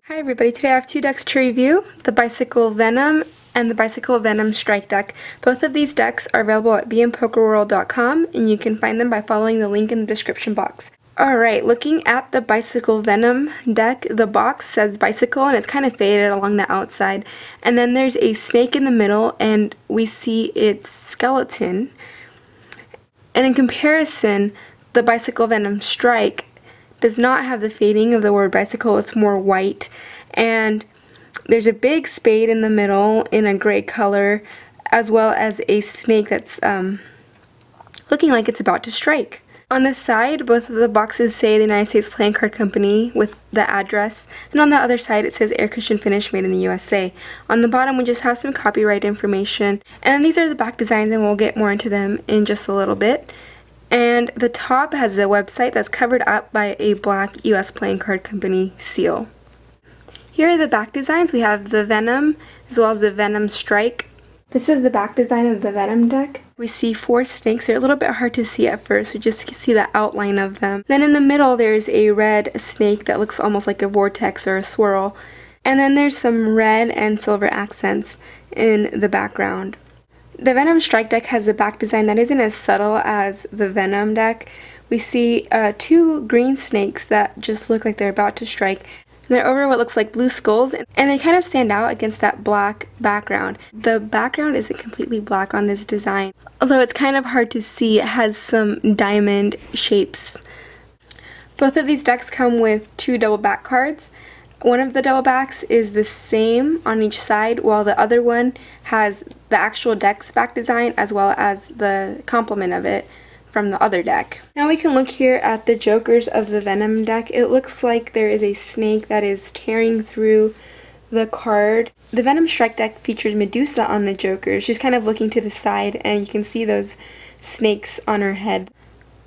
Hi everybody, today I have two decks to review, the Bicycle Venom and the Bicycle Venom Strike deck. Both of these decks are available at bmpokerworld.com and you can find them by following the link in the description box. Alright, looking at the Bicycle Venom deck, the box says bicycle and it's kind of faded along the outside. And then there's a snake in the middle and we see its skeleton. And in comparison, the Bicycle Venom Strike does not have the fading of the word bicycle, it's more white. And there's a big spade in the middle in a gray color, as well as a snake that's looking like it's about to strike. On the side, both of the boxes say the United States Playing Card Company with the address, and on the other side it says air cushion finish made in the USA. On the bottom we just have some copyright information, and then these are the back designs and we'll get more into them in just a little bit. And the top has a website that's covered up by a black US Playing Card Company seal. Here are the back designs. We have the Venom as well as the Venom Strike. This is the back design of the Venom deck. We see four snakes. They're a little bit hard to see at first, so just see the outline of them. Then in the middle there's a red snake that looks almost like a vortex or a swirl. And then there's some red and silver accents in the background. The Venom Strike deck has a back design that isn't as subtle as the Venom deck. We see two green snakes that just look like they're about to strike. And they're over what looks like blue skulls, and they kind of stand out against that black background. The background isn't completely black on this design, although it's kind of hard to see. It has some diamond shapes. Both of these decks come with two double back cards. One of the double backs is the same on each side, while the other one has the actual deck's back design as well as the complement of it from the other deck. Now we can look here at the jokers of the Venom deck. It looks like there is a snake that is tearing through the card. The Venom Strike deck features Medusa on the jokers. She's kind of looking to the side and you can see those snakes on her head.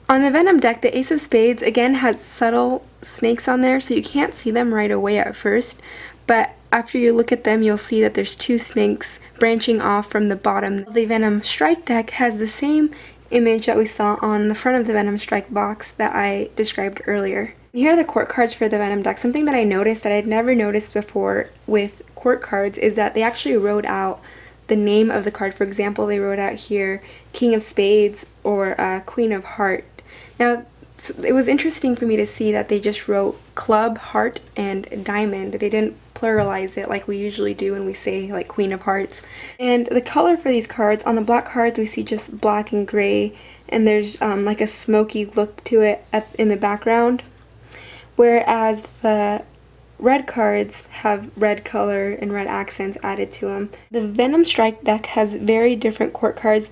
On the Venom deck, the Ace of Spades again has subtle snakes on there, so you can't see them right away at first, but after you look at them you'll see that there's two snakes branching off from the bottom. The Venom Strike deck has the same image that we saw on the front of the Venom Strike box that I described earlier. Here are the court cards for the Venom deck. Something that I noticed that I'd never noticed before with court cards is that they actually wrote out the name of the card. For example, they wrote out here King of Spades or Queen of Heart. Now, it was interesting for me to see that they just wrote club, heart, and diamond. They didn't pluralize it like we usually do when we say like Queen of Hearts. And the color for these cards, on the black cards we see just black and gray, and there's like a smoky look to it in the background. Whereas the red cards have red color and red accents added to them. The Venom Strike deck has very different court cards.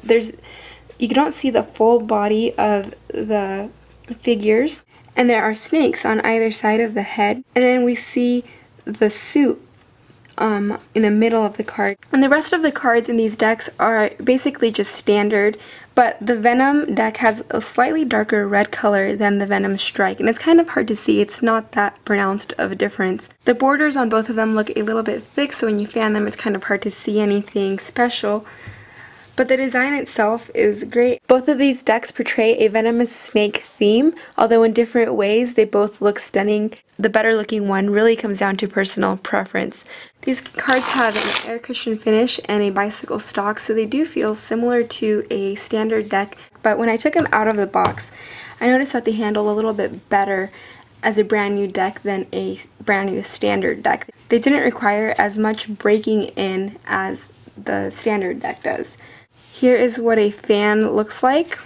You don't see the full body of the figures, and there are snakes on either side of the head, and then we see the suit in the middle of the card. And the rest of the cards in these decks are basically just standard, but the Venom deck has a slightly darker red color than the Venom Strike, and it's kind of hard to see. It's not that pronounced of a difference. The borders on both of them look a little bit thick, so when you fan them it's kind of hard to see anything special. But the design itself is great. Both of these decks portray a venomous snake theme, although in different ways they both look stunning. The better looking one really comes down to personal preference. These cards have an air cushion finish and a bicycle stock, so they do feel similar to a standard deck, but when I took them out of the box, I noticed that they handle a little bit better as a brand new deck than a brand new standard deck. They didn't require as much breaking in as the standard deck does. Here is what a fan looks like.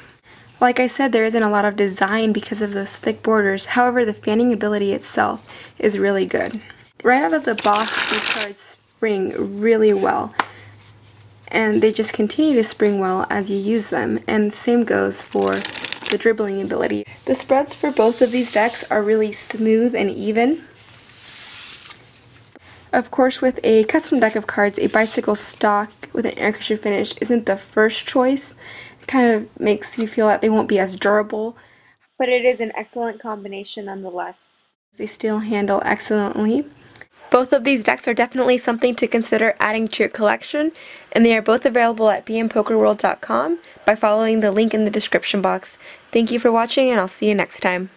Like I said, there isn't a lot of design because of those thick borders. However, the fanning ability itself is really good. Right out of the box, these cards spring really well. And they just continue to spring well as you use them. And the same goes for the dribbling ability. The spreads for both of these decks are really smooth and even. Of course, with a custom deck of cards, a bicycle stock with an air cushion finish isn't the first choice. It kind of makes you feel that they won't be as durable, but it is an excellent combination nonetheless. They still handle excellently. Both of these decks are definitely something to consider adding to your collection, and they are both available at bmpokerworld.com by following the link in the description box. Thank you for watching, and I'll see you next time.